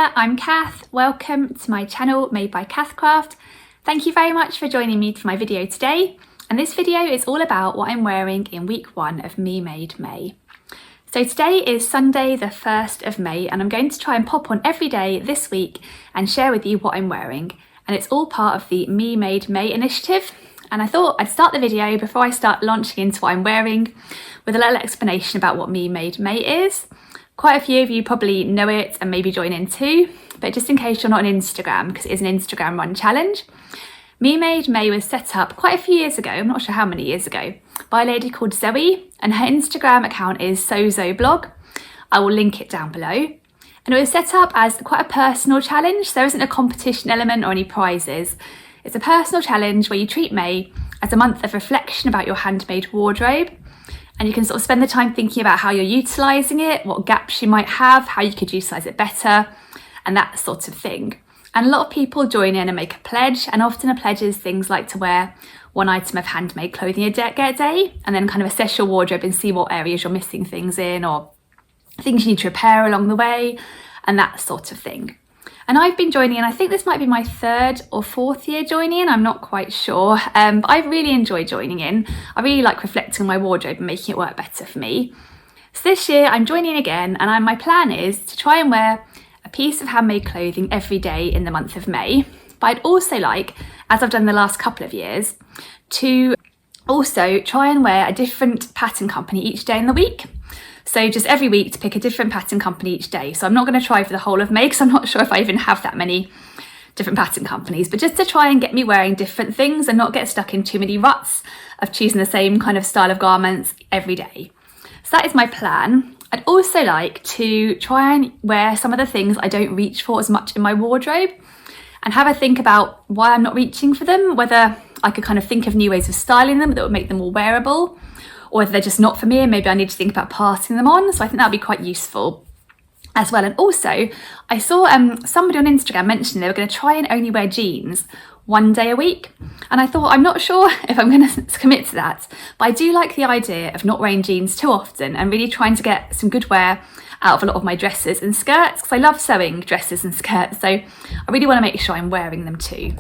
there, I'm Cath. Welcome to my channel Made by Cath Craft. Thank you very much for joining me for my video today. And this video is all about what I'm wearing in week 1 of Me Made May. So today is Sunday the 1st of May and I'm going to try and pop on every day this week and share with you what I'm wearing. And it's all part of the Me Made May initiative. And I thought I'd start the video before I start launching into what I'm wearing with a little explanation about what Me Made May is. Quite a few of you probably know it and maybe join in too, but just in case you're not on Instagram, because it is an Instagram run challenge, Me Made May was set up quite a few years ago, I'm not sure how many years ago, by a lady called Zoe, and her Instagram account is SoZoBlog. I will link it down below. And it was set up as quite a personal challenge, so there isn't a competition element or any prizes. It's a personal challenge where you treat May as a month of reflection about your handmade wardrobe. And you can sort of spend the time thinking about how you're utilising it, what gaps you might have, how you could utilise it better, and that sort of thing. And a lot of people join in and make a pledge, and often a pledge is things like to wear one item of handmade clothing a day, and then kind of assess your wardrobe and see what areas you're missing things in, or things you need to repair along the way, and that sort of thing. And I've been joining in, I think this might be my 3rd or 4th year joining in, I'm not quite sure, but I really enjoy joining in. I really like reflecting on my wardrobe and making it work better for me. So this year I'm joining in again, and my plan is to try and wear a piece of handmade clothing every day in the month of May. But I'd also like, as I've done the last couple of years, to also try and wear a different pattern company each day in the week. So just every week to pick a different pattern company each day. So I'm not going to try for the whole of May because I'm not sure if I even have that many different pattern companies, but just to try and get me wearing different things and not get stuck in too many ruts of choosing the same kind of style of garments every day. So that is my plan. I'd also like to try and wear some of the things I don't reach for as much in my wardrobe and have a think about why I'm not reaching for them, whether I could kind of think of new ways of styling them that would make them more wearable, or if they're just not for me and maybe I need to think about passing them on. So I think that would be quite useful as well. And also I saw somebody on Instagram mention they were going to try and only wear jeans one day a week. And I thought, I'm not sure if I'm going to commit to that, but I do like the idea of not wearing jeans too often and really trying to get some good wear out of a lot of my dresses and skirts, because I love sewing dresses and skirts. So I really want to make sure I'm wearing them too.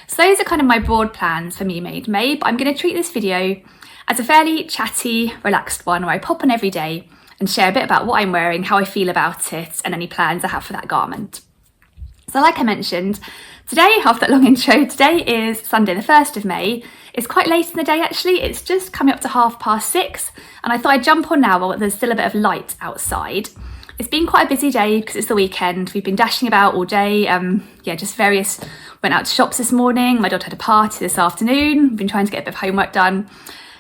So those are kind of my broad plans for Me Made May, but I'm going to treat this video as a fairly chatty, relaxed one where I pop on every day and share a bit about what I'm wearing, how I feel about it, and any plans I have for that garment. So like I mentioned, today, after that long intro, today is Sunday the 1st of May. It's quite late in the day actually, it's just coming up to 6:30, and I thought I'd jump on now while there's still a bit of light outside. It's been quite a busy day because it's the weekend. We've been dashing about all day, went out to shops this morning, my daughter had a party this afternoon, we've been trying to get a bit of homework done.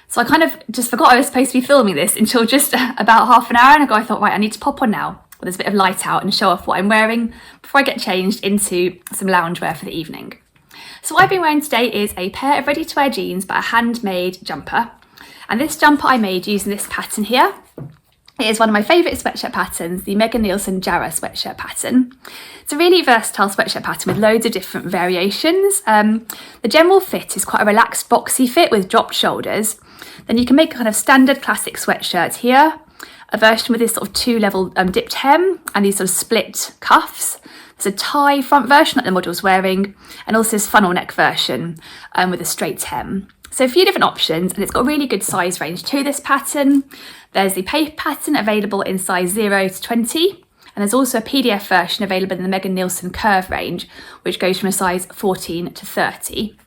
So I kind of just forgot I was supposed to be filming this until just about half an hour ago. I thought, right, I need to pop on now when there's a bit of light out and show off what I'm wearing before I get changed into some loungewear for the evening. So what I've been wearing today is a pair of ready-to-wear jeans, but a handmade jumper. And this jumper I made using this pattern here. It is one of my favourite sweatshirt patterns, the Nielsen Jarrah sweatshirt pattern. It's a really versatile sweatshirt pattern with loads of different variations. The general fit is quite a relaxed boxy fit with dropped shoulders. Then you can make a kind of standard classic sweatshirt here, a version with this sort of 2-level dipped hem and these sort of split cuffs. There's a tie front version that the model's wearing, and also this funnel neck version with a straight hem. So a few different options, and it's got a really good size range to this pattern. There's the paper pattern available in size 0 to 20, and there's also a PDF version available in the Nielsen curve range, which goes from a size 14 to 30.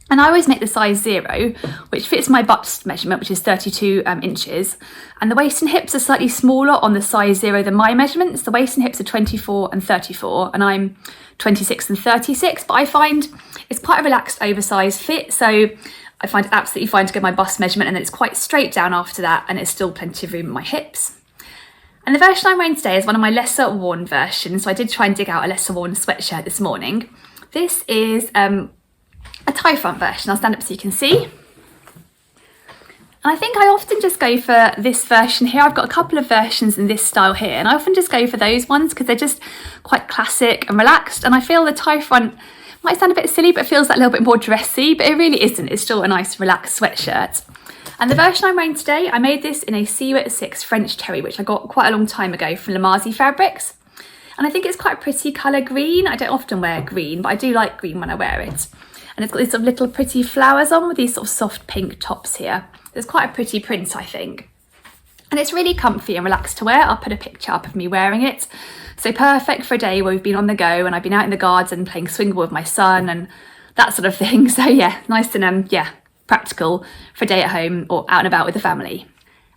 And I always make the size 0, which fits my bust measurement, which is 32 inches. And the waist and hips are slightly smaller on the size 0 than my measurements. The waist and hips are 24 and 34, and I'm 26 and 36. But I find it's quite a relaxed, oversized fit. So I find it absolutely fine to get my bust measurement, and then it's quite straight down after that, and it's still plenty of room in my hips. And the version I'm wearing today is one of my lesser worn versions. So I did try and dig out a lesser worn sweatshirt this morning. This is a tie front version. I'll stand up so you can see. And I think I often just go for this version here. I've got a couple of versions in this style here, and I often just go for those ones because they're just quite classic and relaxed. And I feel the tie front might sound a bit silly, but it feels like a little bit more dressy, but it really isn't. It's still a nice relaxed sweatshirt. And the version I'm wearing today, I made this in a Seawit 6 French terry, which I got quite a long time ago from Lamazi Fabrics. And I think it's quite a pretty colour green. I don't often wear green, but I do like green when I wear it. And it's got these sort of little pretty flowers on with these sort of soft pink tops here. It's quite a pretty print, I think. And it's really comfy and relaxed to wear. I'll put a picture up of me wearing it. So perfect for a day where we've been on the go and I've been out in the garden playing swing ball with my son and that sort of thing. So yeah, nice and practical for a day at home or out and about with the family.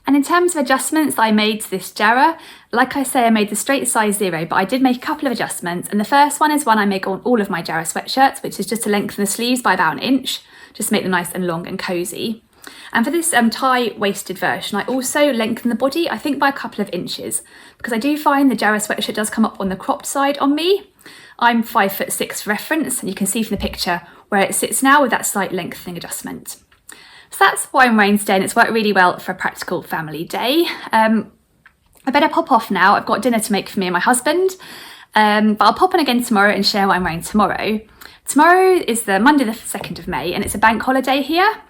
And in terms of adjustments that I made to this Jarrah, like I say, I made the straight size 0, but I did make a couple of adjustments. And the first one is one I make on all of my Jarrah sweatshirts, which is just to lengthen the sleeves by about 1 inch, just to make them nice and long and cozy. And for this tie-waisted version, I also lengthen the body, I think by a couple of inches, because I do find the Jarrah sweatshirt does come up on the cropped side on me. I'm 5'6" for reference, and you can see from the picture where it sits now with that slight lengthening adjustment. So that's what I'm wearing today, and it's worked really well for a practical family day. I better pop off now. I've got dinner to make for me and my husband, but I'll pop on again tomorrow and share what I'm wearing tomorrow. Tomorrow is the Monday the 2nd of May, and it's a bank holiday here.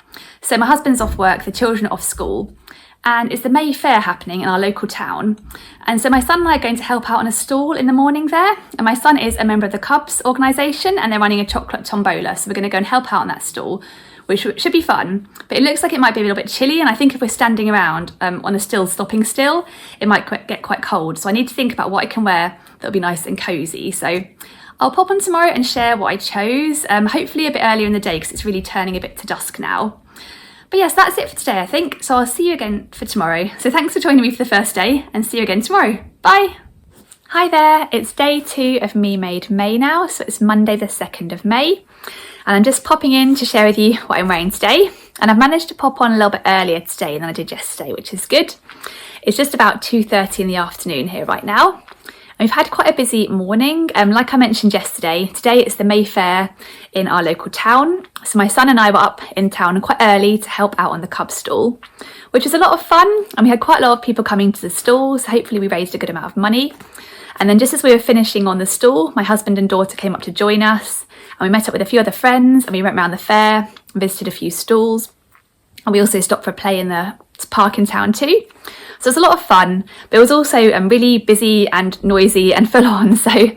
So my husband's off work, the children are off school, and it's the May Fair happening in our local town. And so my son and I are going to help out on a stall in the morning there. And my son is a member of the Cubs organisation, and they're running a chocolate tombola. So we're going to go and help out on that stall, which should be fun. But it looks like it might be a little bit chilly, and I think if we're standing around on a still, stopping still, it might get quite cold. So I need to think about what I can wear that'll be nice and cosy. So I'll pop on tomorrow and share what I chose, hopefully a bit earlier in the day because it's really turning a bit to dusk now. But yes, that's it for today, I think. So I'll see you again for tomorrow. So thanks for joining me for the first day, and see you again tomorrow. Bye. Hi there, it's day 2 of Me Made May now. So it's Monday the 2nd of May. And I'm just popping in to share with you what I'm wearing today. And I've managed to pop on a little bit earlier today than I did yesterday, which is good. It's just about 2:30 in the afternoon here right now. And we've had quite a busy morning. Like I mentioned yesterday, today it's the May Fair in our local town. So my son and I were up in town quite early to help out on the Cub stall, which was a lot of fun. And we had quite a lot of people coming to the stall, so hopefully we raised a good amount of money. And then just as we were finishing on the stall, my husband and daughter came up to join us, and we met up with a few other friends, and we went around the fair and visited a few stalls. And we also stopped for a play in the park in town too. So it was a lot of fun, but it was also really busy and noisy and full on. So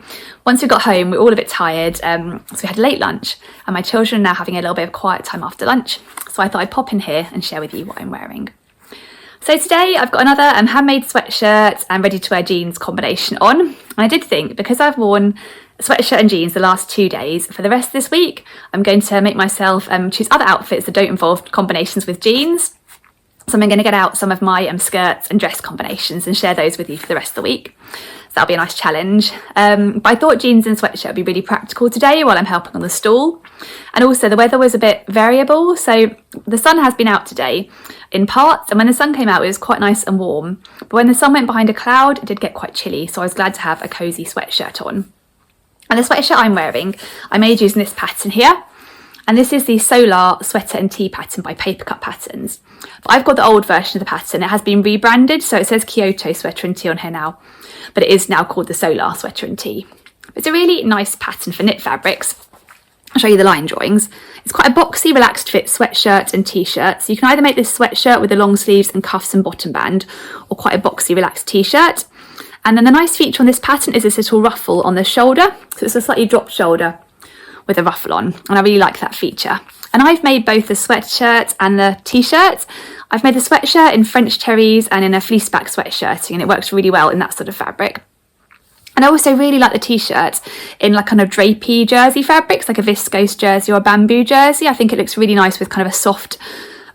once we got home, we were all a bit tired. So we had a late lunch, and my children are now having a little bit of quiet time after lunch. So I thought I'd pop in here and share with you what I'm wearing. So today I've got another handmade sweatshirt and ready-to-wear jeans combination on. And I did think, because I've worn sweatshirt and jeans the last 2 days, for the rest of this week, I'm going to make myself choose other outfits that don't involve combinations with jeans. So I'm going to get out some of my skirts and dress combinations and share those with you for the rest of the week. So that'll be a nice challenge. But I thought jeans and sweatshirt would be really practical today while I'm helping on the stall. And also the weather was a bit variable. So the sun has been out today in parts, and when the sun came out it was quite nice and warm. But when the sun went behind a cloud, it did get quite chilly. So I was glad to have a cosy sweatshirt on. And the sweatshirt I'm wearing, I made using this pattern here. And this is the Solar Sweater and Tee pattern by Paper Cut Patterns. But I've got the old version of the pattern. It has been rebranded, so it says Kyoto Sweater and Tee on here now, but it is now called the Solar Sweater and Tee. It's a really nice pattern for knit fabrics. I'll show you the line drawings. It's quite a boxy, relaxed fit sweatshirt and t-shirt. So you can either make this sweatshirt with the long sleeves and cuffs and bottom band, or quite a boxy, relaxed t-shirt. And then the nice feature on this pattern is this little ruffle on the shoulder. So it's a slightly dropped shoulder with a ruffle on, and I really like that feature. And I've made both the sweatshirt and the t-shirt. I've made the sweatshirt in French terries and in a fleece back sweatshirting, and it works really well in that sort of fabric. And I also really like the t-shirt in like kind of drapey jersey fabrics, like a viscose jersey or a bamboo jersey. I think it looks really nice with kind of a sort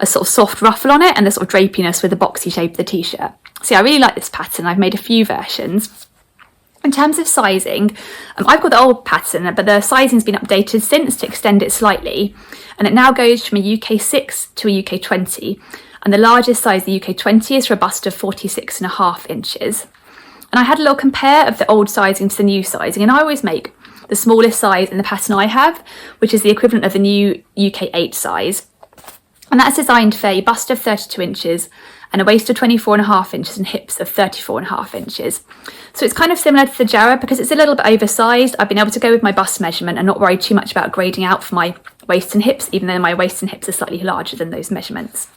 of soft ruffle on it, and the sort of drapiness with the boxy shape of the t-shirt. So yeah, I really like this pattern. I've made a few versions. In terms of sizing, I've got the old pattern, but the sizing's been updated since to extend it slightly, and it now goes from a UK 6 to a UK 20, and the largest size, the UK 20, is for a bust of 46.5 inches. And I had a little compare of the old sizing to the new sizing, and I always make the smallest size in the pattern I have, which is the equivalent of the new UK 8 size. And that's designed for a bust of 32 inches and a waist of 24.5 inches and hips of 34.5 inches. So it's kind of similar to the Jarrah because it's a little bit oversized. I've been able to go with my bust measurement and not worry too much about grading out for my waist and hips, even though my waist and hips are slightly larger than those measurements.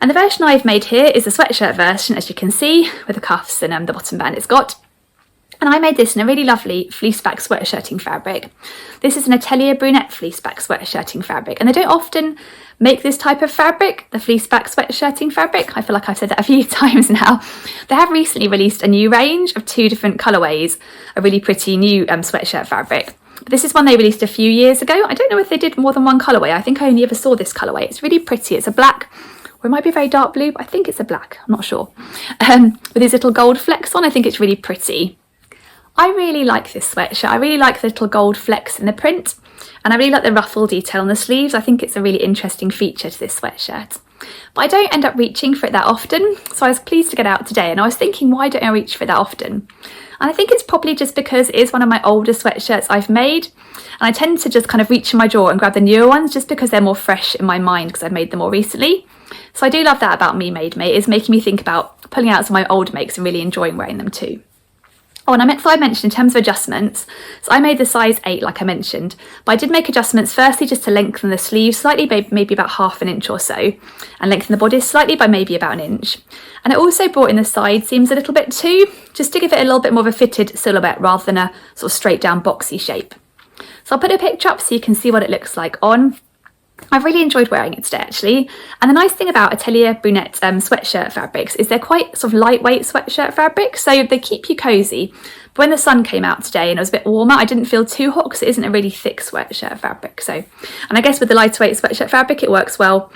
And the version I've made here is the sweatshirt version, as you can see, with the cuffs and the bottom band it's got. And I made this in a really lovely fleeceback sweatshirting fabric. This is an Atelier Brunette fleeceback sweatshirting fabric, and they don't often make this type of fabric, the fleeceback sweatshirting fabric. I feel like I've said that a few times now. They have recently released a new range of 2 different colourways, a really pretty new sweatshirt fabric. But this is one they released a few years ago. I don't know if they did more than one colourway. I think I only ever saw this colourway. It's really pretty. It's a black, or it might be a very dark blue, but I think it's a black. I'm not sure. With these little gold flecks on, I think it's really pretty. I really like this sweatshirt. I really like the little gold flecks in the print, and I really like the ruffle detail on the sleeves. I think it's a really interesting feature to this sweatshirt. But I don't end up reaching for it that often, so I was pleased to get out today, and I was thinking, why don't I reach for it that often? And I think it's probably just because it is one of my older sweatshirts I've made, and I tend to just kind of reach in my drawer and grab the newer ones just because they're more fresh in my mind because I've made them more recently. So I do love that about memademay. It's making me think about pulling out some of my old makes and really enjoying wearing them too. Oh, and I mentioned in terms of adjustments, so I made the size 8 like I mentioned, but I did make adjustments firstly just to lengthen the sleeve slightly, maybe about half an inch or so, and lengthen the bodice slightly by maybe about an inch. And I also brought in the side seams a little bit too, just to give it a little bit more of a fitted silhouette rather than a sort of straight down boxy shape. So I'll put a picture up so you can see what it looks like on. I've really enjoyed wearing it today actually, and the nice thing about Atelier Brunette sweatshirt fabrics is they're quite sort of lightweight sweatshirt fabrics, so they keep you cosy. But when the sun came out today and it was a bit warmer, I didn't feel too hot because it isn't a really thick sweatshirt fabric. So, and I guess with the lighter weight sweatshirt fabric it works well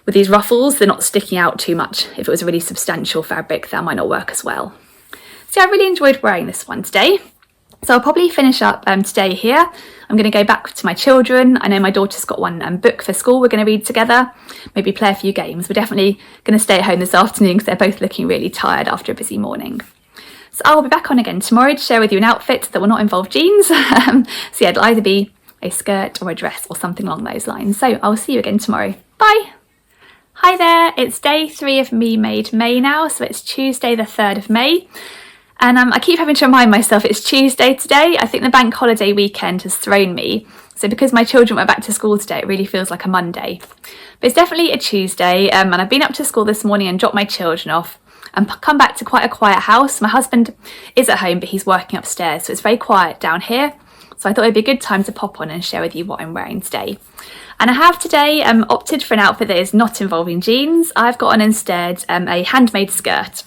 with these ruffles. They're not sticking out too much. If it was a really substantial fabric, that might not work as well. So I really enjoyed wearing this one today. So I'll probably finish up today here. I'm going to go back to my children. I know my daughter's got one book for school we're going to read together, maybe play a few games. We're definitely going to stay at home this afternoon because they're both looking really tired after a busy morning. So I'll be back on again tomorrow to share with you an outfit that will not involve jeans. So yeah, it'll either be a skirt or a dress or something along those lines. So I'll see you again tomorrow. Bye! Hi there, it's day 3 of memademay now, so it's Tuesday the 3rd of May. And I keep having to remind myself it's Tuesday today. I think the bank holiday weekend has thrown me. So because my children went back to school today, it really feels like a Monday. But it's definitely a Tuesday, and I've been up to school this morning and dropped my children off and come back to quite a quiet house. My husband is at home, but he's working upstairs, so it's very quiet down here. So I thought it'd be a good time to pop on and share with you what I'm wearing today. And I have today opted for an outfit that is not involving jeans. I've got on instead a handmade skirt.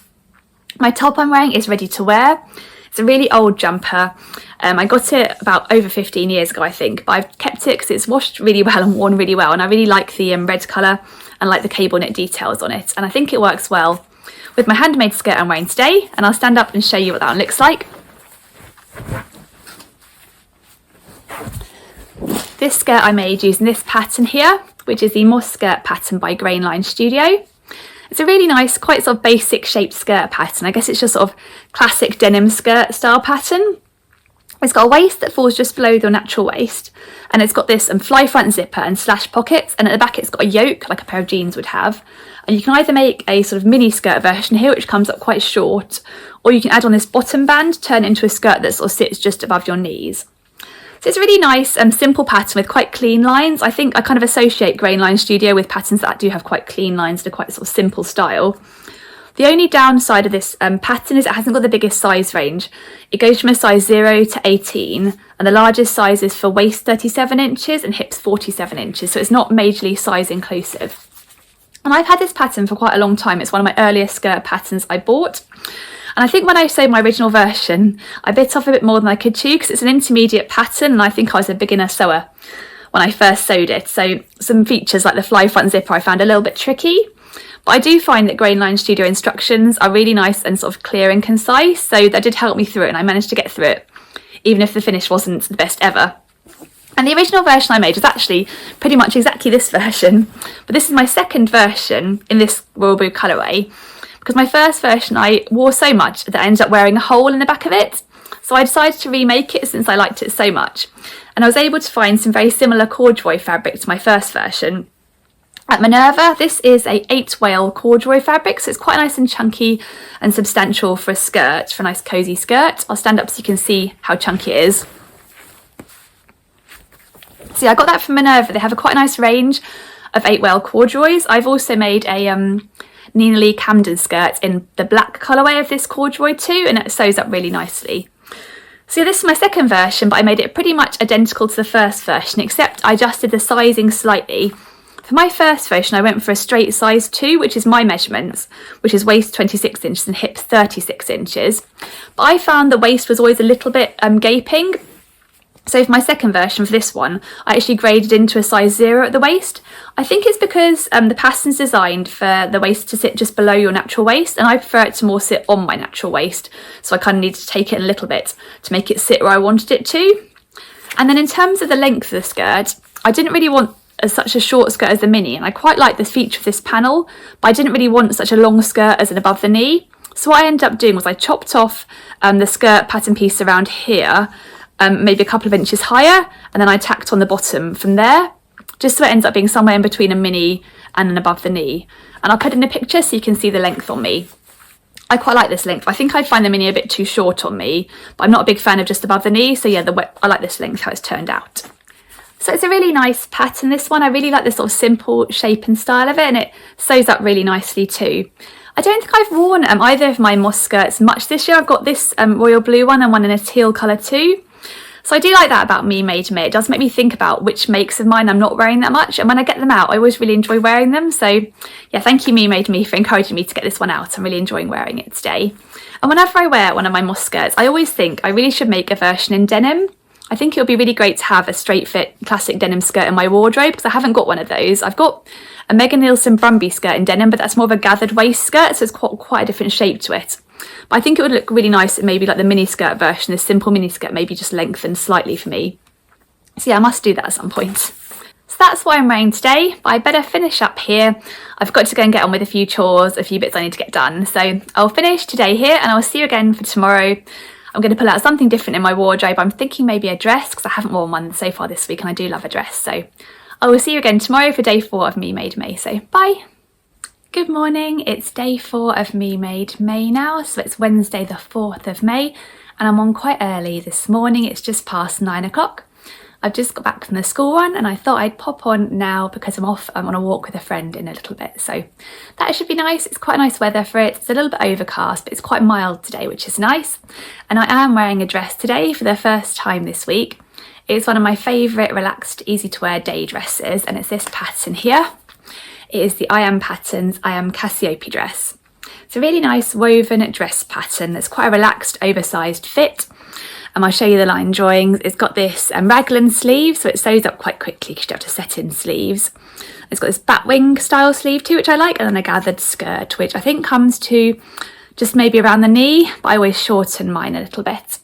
My top I'm wearing is ready to wear. It's a really old jumper. I got it about over 15 years ago, I think, but I've kept it because it's washed really well and worn really well. And I really like the red colour and like the cable knit details on it. And I think it works well with my handmade skirt I'm wearing today. And I'll stand up and show you what that one looks like. This skirt I made using this pattern here, which is the moss skirt pattern by Grainline Studio. It's a really nice, quite sort of basic shaped skirt pattern. I guess it's just sort of classic denim skirt style pattern. It's got a waist that falls just below your natural waist, and it's got this fly front zipper and slash pockets, and at the back it's got a yoke like a pair of jeans would have. And you can either make a sort of mini skirt version here, which comes up quite short, or you can add on this bottom band, turn it into a skirt that sort of sits just above your knees. So it's a really nice simple pattern with quite clean lines. I think I kind of associate Grainline Studio with patterns that do have quite clean lines and a quite sort of simple style. The only downside of this pattern is it hasn't got the biggest size range. It goes from a size 0 to 18, and the largest size is for waist 37 inches and hips 47 inches, so it's not majorly size inclusive. And I've had this pattern for quite a long time. It's one of my earliest skirt patterns I bought. And I think when I sewed my original version, I bit off a bit more than I could chew because it's an intermediate pattern, and I think I was a beginner sewer when I first sewed it. So some features like the fly front zipper I found a little bit tricky. But I do find that Grainline Studio instructions are really nice and sort of clear and concise, so that did help me through it, and I managed to get through it, even if the finish wasn't the best ever. And the original version I made was actually pretty much exactly this version, but this is my second version in this royal blue colourway, because my first version I wore so much that I ended up wearing a hole in the back of it. So I decided to remake it since I liked it so much. And I was able to find some very similar corduroy fabric to my first version at Minerva. This is a 8 wale corduroy fabric, so it's quite nice and chunky and substantial for a skirt, for a nice cosy skirt. I'll stand up so you can see how chunky it is. So yeah, I got that from Minerva. They have a quite nice range of 8 wale corduroys. I've also made a Nina Lee Camden skirt in the black colourway of this corduroy too, and it sews up really nicely. So this is my second version, but I made it pretty much identical to the first version, except I adjusted the sizing slightly. For my first version, I went for a straight size 2, which is my measurements, which is waist 26 inches and hips 36 inches. But I found the waist was always a little bit gaping. So for my second version, for this one, I actually graded into a size 0 at the waist. I think it's because the pattern's designed for the waist to sit just below your natural waist, and I prefer it to more sit on my natural waist. So I kind of needed to take it a little bit to make it sit where I wanted it to. And then in terms of the length of the skirt, I didn't really want such a short skirt as the mini, and I quite like the feature of this panel, but I didn't really want such a long skirt as an above the knee. So what I ended up doing was I chopped off the skirt pattern piece around here, maybe a couple of inches higher, and then I tacked on the bottom from there, just so it ends up being somewhere in between a mini and an above the knee. And I'll put in a picture so you can see the length on me. I quite like this length. I think I'd find the mini a bit too short on me, but I'm not a big fan of just above the knee, so yeah, I like this length, how it's turned out. So it's a really nice pattern, this one. I really like the sort of simple shape and style of it, and it sews up really nicely too. I don't think I've worn either of my moss skirts much this year. I've got this royal blue one and one in a teal colour too. So I do like that about memademay. It does make me think about which makes of mine I'm not wearing that much, and when I get them out I always really enjoy wearing them. So yeah, thank you memademay for encouraging me to get this one out. I'm really enjoying wearing it today. And whenever I wear one of my moss skirts, I always think I really should make a version in denim. I think it would be really great to have a straight fit classic denim skirt in my wardrobe, because I haven't got one of those. I've got a Nielsen Brumby skirt in denim, but that's more of a gathered waist skirt, so it's quite a different shape to it. But I think it would look really nice at maybe like the mini skirt version, this simple mini skirt, maybe just lengthened slightly for me. So yeah, I must do that at some point. So that's what I'm wearing today, but I better finish up here. I've got to go and get on with a few chores, a few bits I need to get done. So I'll finish today here, and I'll see you again for tomorrow. I'm going to pull out something different in my wardrobe. I'm thinking maybe a dress, because I haven't worn one so far this week, and I do love a dress. So I will see you again tomorrow for day 4 of memademay. So bye. Good morning, it's day 4 of memademay now, so it's Wednesday the 4th of May, and I'm on quite early this morning. It's just past 9 o'clock. I've just got back from the school run, and I thought I'd pop on now because I'm on a walk with a friend in a little bit, so that should be nice. It's quite nice weather for it. It's a little bit overcast, but it's quite mild today, which is nice. And I am wearing a dress today for the first time this week. It's one of my favourite relaxed, easy to wear day dresses, and it's this pattern here. It is the I Am Patterns I Am Cassiopei Dress. It's a really nice woven dress pattern that's quite a relaxed, oversized fit. And I'll show you the line drawings. It's got this raglan sleeve, so it sews up quite quickly because you have to set in sleeves. It's got this batwing style sleeve too, which I like, and then a gathered skirt, which I think comes to just maybe around the knee, but I always shorten mine a little bit.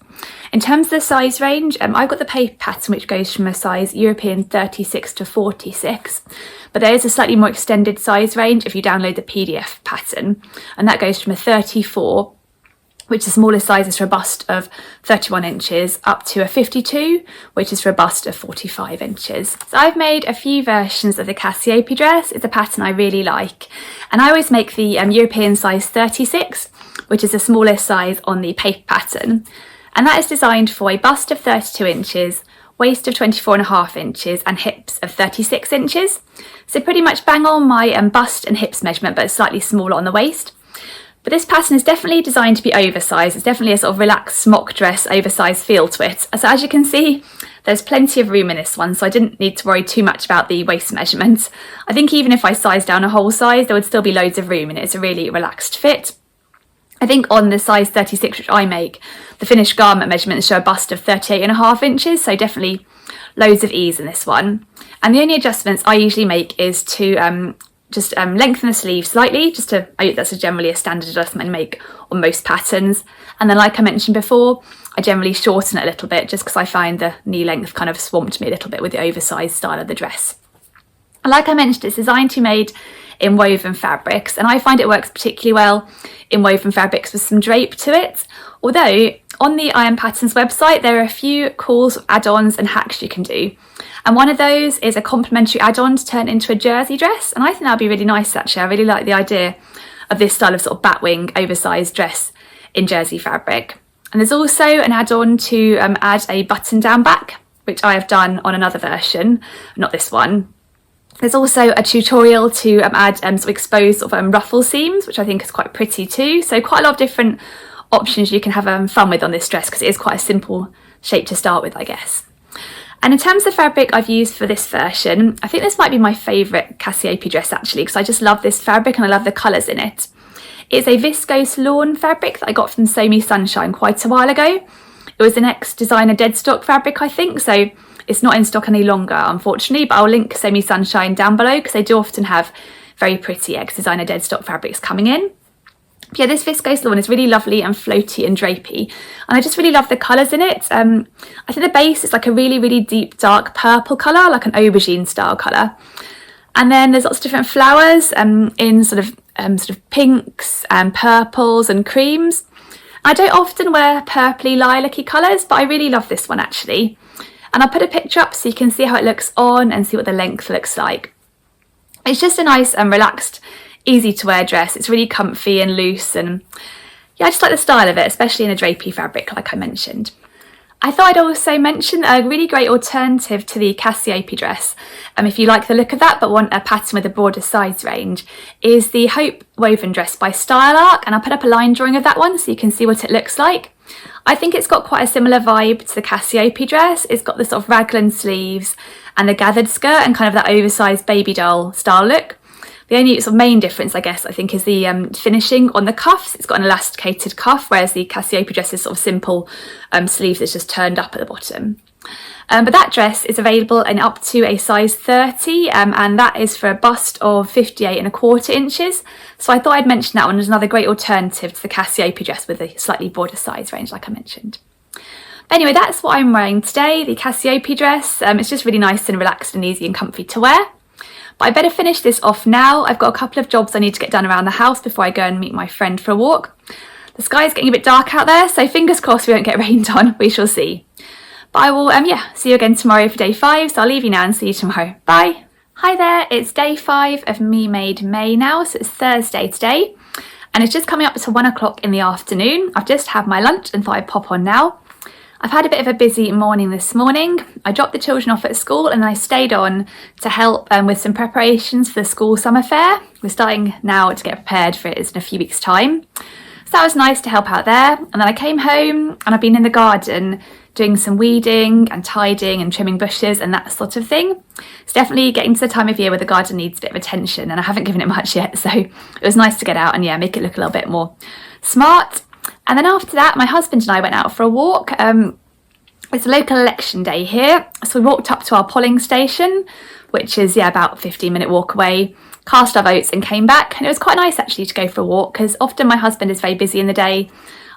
In terms of the size range, I've got the paper pattern, which goes from a size European 36 to 46, but there is a slightly more extended size range if you download the PDF pattern, and that goes from a 34, which the smallest size is for a bust of 31 inches, up to a 52, which is for a bust of 45 inches. So I've made a few versions of the Cassiopei dress. It's a pattern I really like, and I always make the European size 36, which is the smallest size on the paper pattern. And that is designed for a bust of 32 inches, waist of 24.5 inches, and hips of 36 inches. So pretty much bang on my bust and hips measurement, but slightly smaller on the waist. But this pattern is definitely designed to be oversized. It's definitely a sort of relaxed smock dress, oversized feel to it. So as you can see, there's plenty of room in this one, so I didn't need to worry too much about the waist measurements. I think even if I sized down a whole size, there would still be loads of room, and it's a really relaxed fit. I think on the size 36, which I make, the finished garment measurements show a bust of 38.5 inches, so definitely loads of ease in this one. And the only adjustments I usually make is to just lengthen the sleeve slightly, that's generally a standard adjustment I make on most patterns. And then, like I mentioned before, I generally shorten it a little bit, just because I find the knee length kind of swamped me a little bit with the oversized style of the dress. And like I mentioned, it's designed to be made in woven fabrics, and I find it works particularly well in woven fabrics with some drape to it. Although on the I Am Patterns website there are a few cool add-ons and hacks you can do, and one of those is a complementary add-on to turn into a jersey dress, and I think that would be really nice actually. I really like the idea of this style of sort of batwing oversized dress in jersey fabric. And there's also an add-on to add a button down back, which I have done on another version, not this one. There's also a tutorial to add sort of exposed sort of ruffle seams, which I think is quite pretty too. So quite a lot of different options you can have fun with on this dress, because it is quite a simple shape to start with, I guess. And in terms of fabric I've used for this version, I think this might be my favourite Cassiopei dress actually, because I just love this fabric and I love the colours in it. It's a viscose lawn fabric that I got from Sew Me Sunshine quite a while ago. It was an ex-designer dead stock fabric, I think, so it's not in stock any longer, unfortunately, but I'll link Sew Me Sunshine down below, because they do often have very pretty ex-designer dead stock fabrics coming in. But yeah, this viscose lawn is really lovely and floaty and drapey, and I just really love the colours in it. I think the base is like a really, really deep dark purple colour, like an aubergine style colour. And then there's lots of different flowers in sort of pinks and purples and creams. I don't often wear purpley lilac-y colours, but I really love this one actually. And I'll put a picture up so you can see how it looks on and see what the length looks like. It's just a nice and relaxed, easy to wear dress. It's really comfy and loose, and yeah, I just like the style of it, especially in a drapey fabric like I mentioned. I thought I'd also mention a really great alternative to the Cassiopei dress, if you like the look of that but want a pattern with a broader size range, is the Hope woven dress by Style Arc, and I'll put up a line drawing of that one so you can see what it looks like. I think it's got quite a similar vibe to the Cassiopei dress. It's got the sort of raglan sleeves and the gathered skirt and kind of that oversized baby doll style look. The only sort of main difference, I guess, I think is the finishing on the cuffs. It's got an elasticated cuff, whereas the Cassiopei dress is sort of simple sleeves that's just turned up at the bottom. But that dress is available in up to a size 30, and that is for a bust of 58¼ inches. So I thought I'd mention that one as another great alternative to the Cassiopei dress with a slightly broader size range, like I mentioned. But anyway, that's what I'm wearing today, the Cassiopei dress. It's just really nice and relaxed and easy and comfy to wear. But I better finish this off now. I've got a couple of jobs I need to get done around the house before I go and meet my friend for a walk. The sky is getting a bit dark out there, so fingers crossed we won't get rained on. We shall see. But I will, see you again tomorrow for day 5. So I'll leave you now and see you tomorrow. Bye. Hi there, it's day 5 of Me Made May now, so it's Thursday today. And it's just coming up to 1 o'clock in the afternoon. I've just had my lunch and thought I'd pop on now. I've had a bit of a busy morning this morning. I dropped the children off at school and then I stayed on to help with some preparations for the school summer fair. We're starting now to get prepared for it in a few weeks' time. So that was nice to help out there. And then I came home and I've been in the garden doing some weeding and tidying and trimming bushes and that sort of thing. It's definitely getting to the time of year where the garden needs a bit of attention, and I haven't given it much yet, so it was nice to get out and make it look a little bit more smart. And then after that, my husband and I went out for a walk. It's a local election day here, so we walked up to our polling station, which is about a 15-minute walk away, cast our votes and came back. And it was quite nice actually to go for a walk, because often my husband is very busy in the day.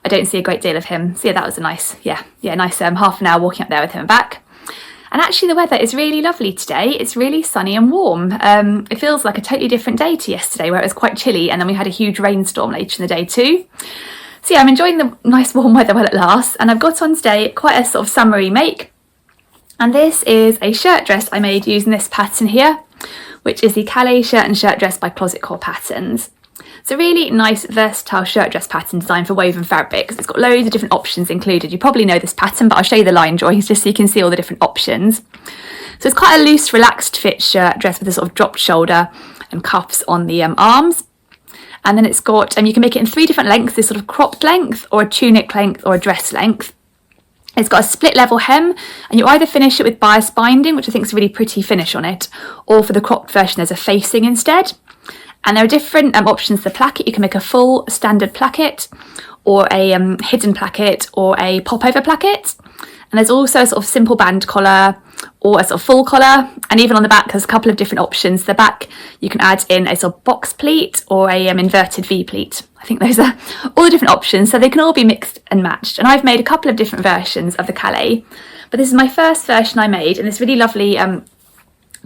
I don't see a great deal of him. So that was a nice, nice half an hour walking up there with him and back. And actually the weather is really lovely today. It's really sunny and warm. It feels like a totally different day to yesterday, where it was quite chilly and then we had a huge rainstorm later in the day too. So I'm enjoying the nice warm weather while it lasts, and I've got on today quite a sort of summery make. And this is a shirt dress I made using this pattern here, which is the Calais shirt and shirt dress by Closet Core Patterns. It's a really nice versatile shirt dress pattern designed for woven fabrics. It's got loads of different options included. You probably know this pattern, but I'll show you the line drawings just so you can see all the different options. So it's quite a loose, relaxed fit shirt dress with a sort of dropped shoulder and cuffs on the arms. And then it's got, you can make it in 3 different lengths, this sort of cropped length or a tunic length or a dress length. It's got a split level hem, and you either finish it with bias binding, which I think is a really pretty finish on it, or for the cropped version there's a facing instead. And there are different options for the placket. You can make a full standard placket, or a hidden placket, or a pop-over placket. And there's also a sort of simple band collar, or a sort of full collar, and even on the back there's a couple of different options. The back you can add in a sort of box pleat or a inverted V pleat. I think those are all the different options, so they can all be mixed and matched. And I've made a couple of different versions of the Calais, but this is my first version I made in this really lovely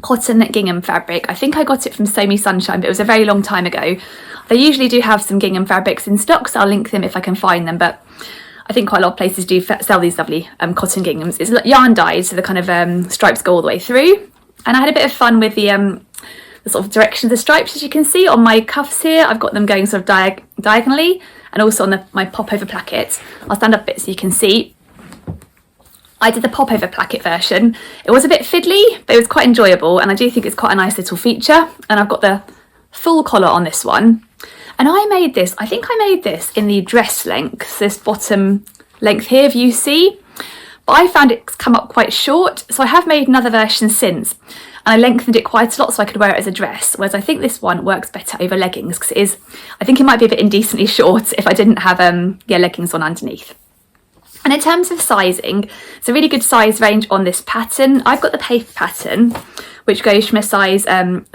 cotton gingham fabric. I think I got it from Sew Me Sunshine, but it was a very long time ago. They usually do have some gingham fabrics in stock, so I'll link them if I can find them, but I think quite a lot of places do sell these lovely cotton ginghams. It's yarn dyed, so the kind of stripes go all the way through. And I had a bit of fun with the sort of direction of the stripes. As you can see on my cuffs here, I've got them going sort of diagonally, and also on my pop-over placket. I'll stand up a bit so you can see. I did the pop-over placket version. It was a bit fiddly, but it was quite enjoyable, and I do think it's quite a nice little feature. And I've got the full collar on this one. And I think I made this in the dress length, this bottom length here, if you see. But I found it's come up quite short, so I have made another version since. And I lengthened it quite a lot so I could wear it as a dress, whereas I think this one works better over leggings because it is, I think it might be a bit indecently short if I didn't have leggings on underneath. And in terms of sizing, it's a really good size range on this pattern. I've got the paper pattern, which goes from a size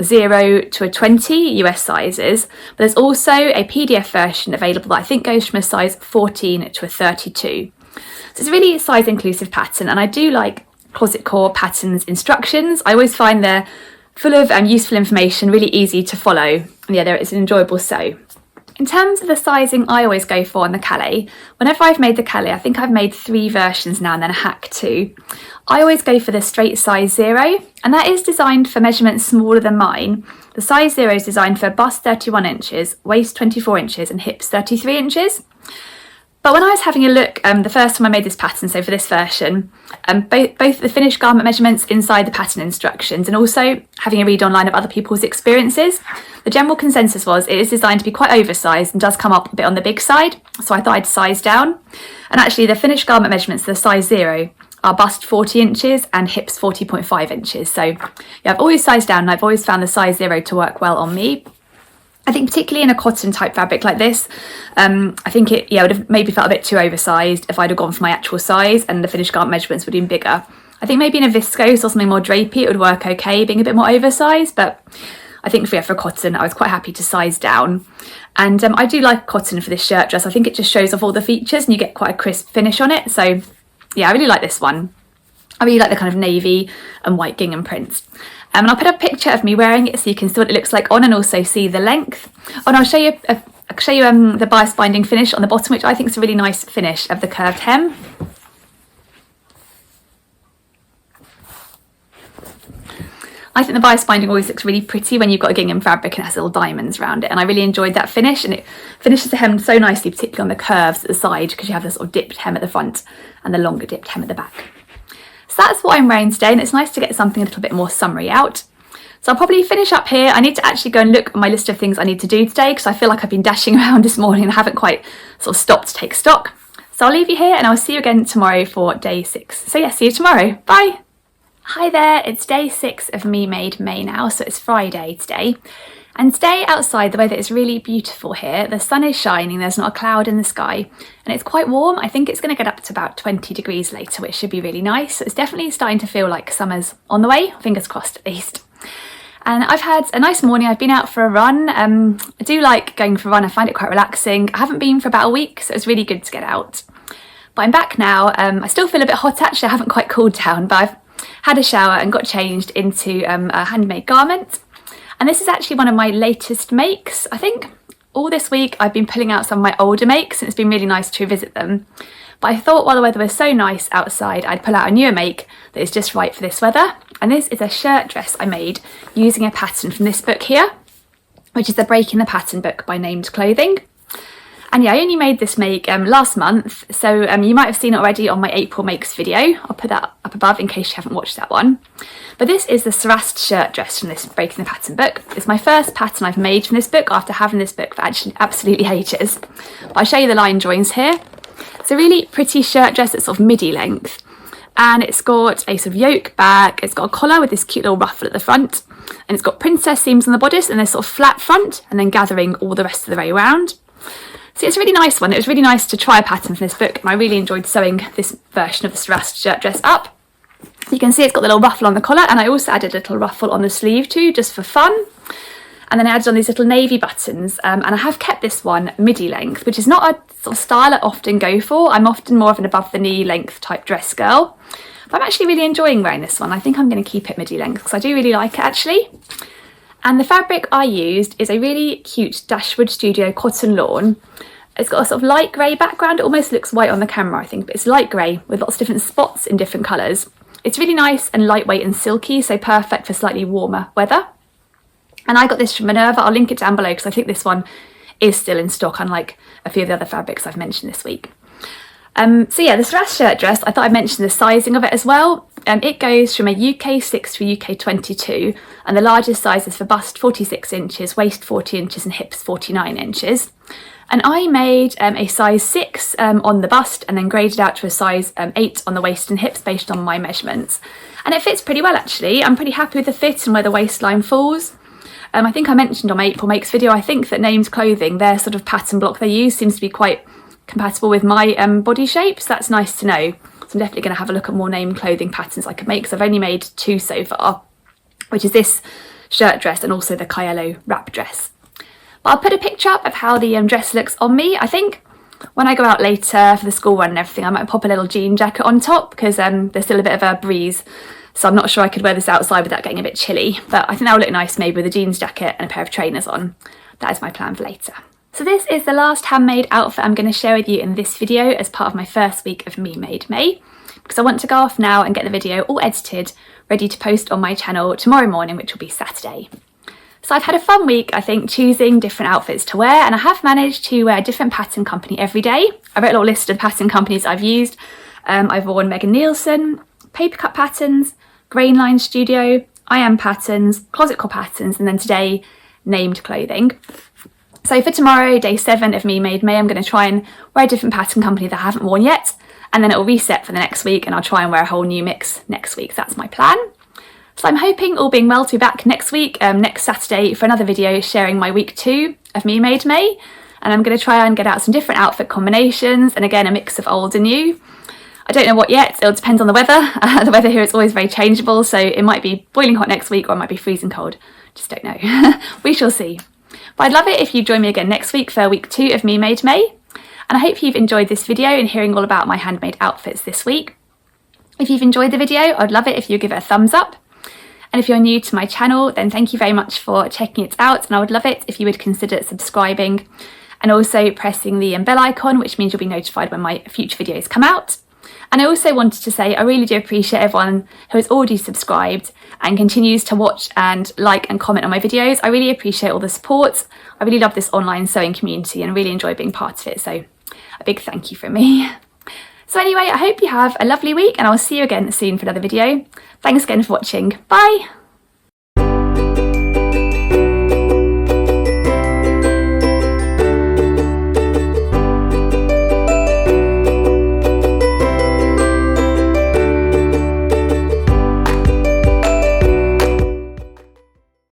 0 to a 20 US sizes, but there's also a PDF version available that I think goes from a size 14 to a 32. So it's a really size inclusive pattern, and I do like Closet Core patterns instructions. I always find they're full of useful information, really easy to follow, and yeah, it's an enjoyable sew. In terms of the sizing I always go for on the Calais, whenever I've made the Calais, I think I've made 3 versions now and then a hack too. I always go for the straight size 0, and that is designed for measurements smaller than mine. The size 0 is designed for bust 31 inches, waist 24 inches and hips 33 inches. But when I was having a look the first time I made this pattern, so for this version, both the finished garment measurements inside the pattern instructions and also having a read online of other people's experiences, the general consensus was it is designed to be quite oversized and does come up a bit on the big side, so I thought I'd size down. And actually the finished garment measurements, the size 0, are bust 40 inches and hips 40.5 inches. So yeah, I've always sized down and I've always found the size 0 to work well on me. I think particularly in a cotton type fabric like this, I think it would have maybe felt a bit too oversized if I'd have gone for my actual size and the finished garment measurements would have been bigger. I think maybe in a viscose or something more drapey it would work okay, being a bit more oversized, but I think for cotton I was quite happy to size down. And I do like cotton for this shirt dress. I think it just shows off all the features and you get quite a crisp finish on it. So yeah, I really like this one. I really like the kind of navy and white gingham prints. And I'll put a picture of me wearing it so you can see what it looks like on and also see the length. Oh, and I'll show you the bias binding finish on the bottom, which I think is a really nice finish of the curved hem. I think the bias binding always looks really pretty when you've got a gingham fabric and it has little diamonds around it, and I really enjoyed that finish, and it finishes the hem so nicely, particularly on the curves at the side, because you have this sort of dipped hem at the front and the longer dipped hem at the back. So that's what I'm wearing today, and it's nice to get something a little bit more summery out. So I'll probably finish up here. I need to actually go and look at my list of things I need to do today because I feel like I've been dashing around this morning and I haven't quite sort of stopped to take stock. So I'll leave you here and I'll see you again tomorrow for day 6. So yeah, see you tomorrow. Bye. Hi there, it's day 6 of Me Made May now, so it's Friday today. And today outside, the weather is really beautiful here. The sun is shining, there's not a cloud in the sky, and it's quite warm. I think it's going to get up to about 20 degrees later, which should be really nice. So it's definitely starting to feel like summer's on the way, fingers crossed at least. And I've had a nice morning. I've been out for a run. I do like going for a run, I find it quite relaxing. I haven't been for about a week, so it's really good to get out. But I'm back now. I still feel a bit hot actually, I haven't quite cooled down, but I've had a shower and got changed into a handmade garment. And this is actually one of my latest makes. I think all this week I've been pulling out some of my older makes and it's been really nice to revisit them. But I thought while the weather was so nice outside, I'd pull out a newer make that is just right for this weather. And this is a shirt dress I made using a pattern from this book here, which is the Breaking the Pattern book by Named Clothing. And yeah, I only made this make last month, so you might have seen it already on my April makes video. I'll put that up above in case you haven't watched that one. But this is the Sarasa shirt dress from this Breaking the Pattern book. It's my first pattern I've made from this book after having this book for actually absolutely ages. But I'll show you the line drawings here. It's a really pretty shirt dress that's sort of midi length. And it's got a sort of yoke back, it's got a collar with this cute little ruffle at the front, and it's got princess seams on the bodice and this sort of flat front, and then gathering all the rest of the way around. So it's a really nice one. It was really nice to try a pattern from this book, and I really enjoyed sewing this version of the Sarasa shirt dress up. You can see it's got the little ruffle on the collar, and I also added a little ruffle on the sleeve too, just for fun. And then I added on these little navy buttons, and I have kept this one midi length, which is not a sort of style I often go for. I'm often more of an above the knee length type dress girl, but I'm actually really enjoying wearing this one. I think I'm going to keep it midi length because I do really like it actually. And the fabric I used is a really cute Dashwood Studio cotton lawn. It's got a sort of light grey background. It almost looks white on the camera, I think, but it's light grey with lots of different spots in different colours. It's really nice and lightweight and silky, so perfect for slightly warmer weather. And I got this from Minerva. I'll link it down below because I think this one is still in stock, unlike a few of the other fabrics I've mentioned this week. So yeah, the Sarasa shirt dress, I thought I'd mention the sizing of it as well. It goes from a UK 6 to a UK 22, and the largest sizes for bust 46 inches, waist 40 inches and hips 49 inches. And I made a size 6 on the bust and then graded out to a size 8 on the waist and hips based on my measurements. And it fits pretty well actually. I'm pretty happy with the fit and where the waistline falls. I think I mentioned on my April Makes video, I think that Named Clothing, their sort of pattern block they use seems to be quite compatible with my body shape, so that's nice to know. So I'm definitely going to have a look at more Named Clothing patterns I could make, because I've only made 2 so far, which is this shirt dress and also the Cassiopei wrap dress. But I'll put a picture up of how the dress looks on me. I think when I go out later for the school run and everything, I might pop a little jean jacket on top, because there's still a bit of a breeze, so I'm not sure I could wear this outside without getting a bit chilly, but I think that will look nice maybe with a jeans jacket and a pair of trainers on. That is my plan for later. So this is the last handmade outfit I'm going to share with you in this video as part of my first week of Me Made May, because I want to go off now and get the video all edited, ready to post on my channel tomorrow morning, which will be Saturday. So I've had a fun week, I think, choosing different outfits to wear, and I have managed to wear a different pattern company every day. I wrote a little list of pattern companies I've used. I've worn Nielsen, Paper Cut Patterns, Grain Line Studio, I Am Patterns, Closet Core Patterns, and then today, Named Clothing. So for tomorrow, day 7 of Me Made May, I'm going to try and wear a different pattern company that I haven't worn yet, and then it'll reset for the next week and I'll try and wear a whole new mix next week. So that's my plan. So I'm hoping, all being well, to be back next week, next Saturday, for another video sharing my week 2 of Me Made May, and I'm going to try and get out some different outfit combinations, and again a mix of old and new. I don't know what yet, it'll depend on the weather. The weather here is always very changeable, so it might be boiling hot next week or it might be freezing cold, just don't know. We shall see. But I'd love it if you join me again next week for week 2 of Me Made May, and I hope you've enjoyed this video and hearing all about my handmade outfits this week. If you've enjoyed the video, I'd love it if you give it a thumbs up, and if you're new to my channel, then thank you very much for checking it out, and I would love it if you would consider subscribing and also pressing the bell icon, which means you'll be notified when my future videos come out. And I also wanted to say I really do appreciate everyone who has already subscribed and continues to watch and like and comment on my videos. I really appreciate all the support. I really love this online sewing community and really enjoy being part of it, so a big thank you from me. So anyway, I hope you have a lovely week, and I'll see you again soon for another video. Thanks again for watching. Bye!